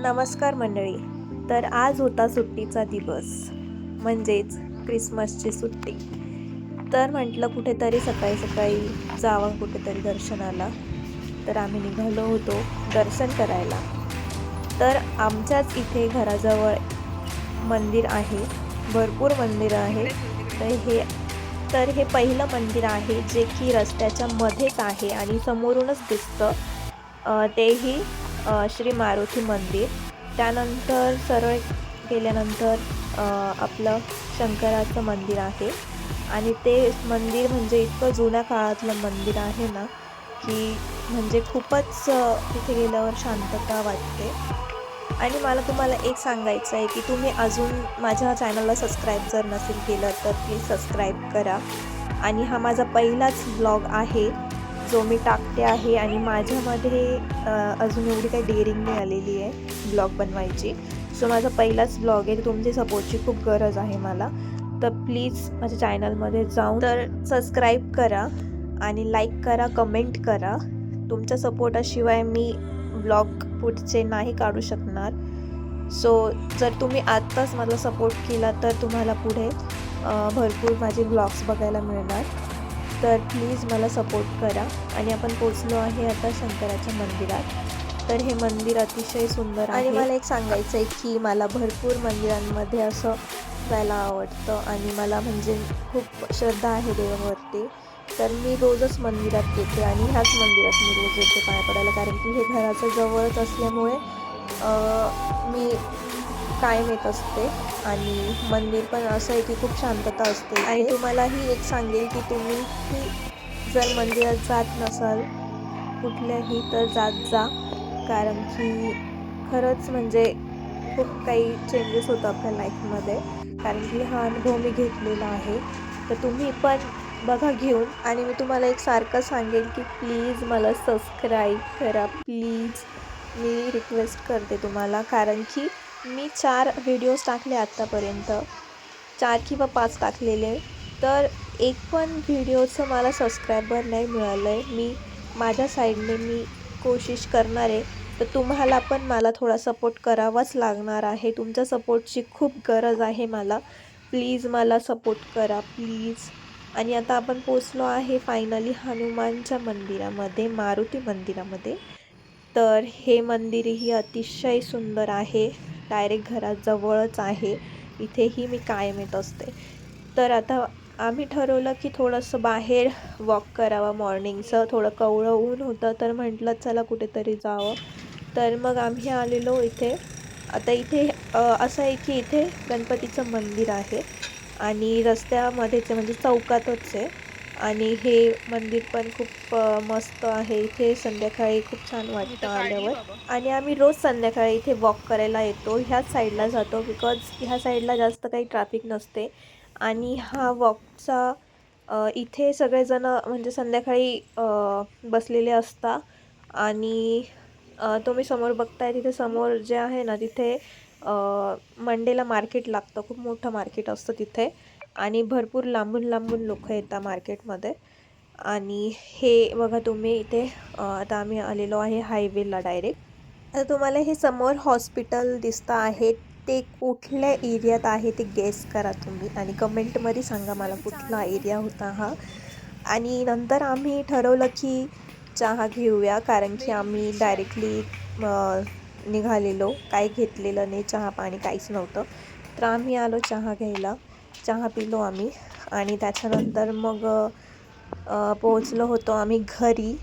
नमस्कार मंडळी. तर आज होता सुट्टीचा दिवस, म्हणजेच क्रिसमसची सुट्टी. तर म्हटलं कुठेतरी सकाळी सकाळी जावं कुठेतरी दर्शनाला. तर आम्ही निघालो होतो दर्शन करायला. तर आमच्याच इथे घराजवळ मंदिर आहे, भरपूर मंदिरं आहेत. तर हे पहिलं मंदिर आहे जे की रस्त्याच्या मध्येच आहे आणि समोरूनच दिसतं. तेही श्री मारुती मंदिर. त्यानंतर सरळ गेल्यानंतर आपलं शंकराचं मंदिर आहे आणि ते मंदिर म्हणजे इतकं जुन्या काळातलं मंदिर आहे ना, की म्हणजे खूपच तिथे गेल्यावर शांतता वाटते. आणि मला तुम्हाला एक सांगायचं आहे की तुम्ही अजून माझ्या चॅनलला सबस्क्राईब जर नसेल केलं तर प्लीज सबस्क्राईब करा. आणि हा माझा पहिलाच ब्लॉग आहे जो मी टाकते आहे आणि माझ्यामध्ये अजून एवढी काही डेअरिंग नाही आलेली आहे ब्लॉग बनवायची. सो माझा पहिलाच ब्लॉग आहे. तुमची सपोर्टची खूप गरज आहे मला. तर प्लीज माझ्या चॅनलमध्ये जाऊन तर सबस्क्राईब करा आणि लाईक करा, कमेंट करा. तुमच्या सपोर्टाशिवाय मी ब्लॉग पुढचे नाही काढू शकणार. सो जर तुम्ही आत्ताच मला सपोर्ट केला तर तुम्हाला पुढे भरपूर माझे ब्लॉग्स बघायला मिळणार. तर प्लीज मला सपोर्ट करा. आणि आपण पोचलो आहे आता शंकराच्या मंदिरात. तर हे मंदिर अतिशय सुंदर आहे. आणि मला एक सांगायचं आहे की मला भरपूर मंदिरांमध्ये असं जायला आवडतं आणि मला म्हणजे खूप श्रद्धा आहे देवावरती. तर मी रोजच मंदिरात येते आणि ह्याच मंदिरात मी रोज येते पाया पडायला, कारण की हे घराच्या जवळच असल्यामुळे मी कायम येत असते. आणि मंदिर पण असं आहे की खूप शांतता असते. आणि तुम्हालाही एक सांगेल की तुम्हीही जर मंदिरात जात नसाल कुठल्याही तर जात जा, कारण की खरंच म्हणजे खूप काही चेंजेस होतं आपल्या लाईफमध्ये, कारण की हा अनुभव मी घेतलेला आहे. तर तुम्ही पण बघा घेऊन. आणि मी तुम्हाला एक सारखं सांगेल की प्लीज मला सबस्क्राईब करा प्लीज. मी रिक्वेस्ट करते तुम्हाला, कारण की मी 4 व्हिडिओज टाकले आत्तापर्यंत, 4 किंवा 5 टाकलेले. तर एक पण व्हिडिओचं मला सबस्क्रायबर नाही मिळालं आहे. मी माझ्या साईडने मी कोशिश करणार आहे. तर तुम्हाला पण मला थोडा सपोर्ट करावाच लागणार आहे. तुमच्या सपोर्टची खूप गरज आहे मला. प्लीज मला सपोर्ट करा प्लीज. आणि आता आपण पोचलो आहे फायनली हनुमानच्या मंदिरामध्ये, मारुती मंदिरामध्ये. तर हे मंदिरही अतिशय सुंदर आहे, डायरेक्ट घराजवळच आहे. इथेही मी कायम येत असते. तर आता आम्ही ठरवलं की थोडंसं बाहेर वॉक करावं मॉर्निंगचं. थोडं कोवळं ऊन होतं तर म्हटलं चला कुठेतरी जावं. तर मग आम्ही आलेलो इथे. आता इथे असं आहे की इथे गणपतीचं मंदिर आहे आणि रस्त्यामध्येच म्हणजे चौकातच आहे. आणि हे मंदिर पण खूप मस्त आहे. इथे संध्याकाळी खूप छान वाटतं आल्यावर. आणि आम्ही रोज संध्याकाळी इथे वॉक करायला येतो. ह्याच साईडला जातो बिकॉज ह्या साईडला जास्त काही ट्रॅफिक नसते. आणि हा वॉकचा इथे सगळेजण म्हणजे संध्याकाळी बसलेले असतात. आणि तुम्ही समोर बघताय तिथे समोर जे आहे ना तिथे मंडेला मार्केट लागतं. खूप मोठं मार्केट असतं तिथे आणि भरपूर लांबून लांबून लोक येतात मार्केटमध्ये. आणि हे बघा तुम्ही इथे आता आम्ही आलेलो आहे हायवेला डायरेक्ट. आता तुम्हाला हे समोर हॉस्पिटल दिसतं आहे, ते कुठल्या एरियात आहे ते गेस करा तुम्ही आणि कमेंटमध्ये सांगा मला कुठला एरिया होता हा. आणि नंतर आम्ही ठरवलं की चहा घेऊया, कारण की आम्ही डायरेक्टली निघालेलो, काही घेतलेलं नाही, चहा पाणी काहीच नव्हतं. तर आम्ही आलो चहा घ्यायला. चहा पिलो आम्ही आणि त्याच्यानंतर मग पोहोचलो होतो आम्ही घरी.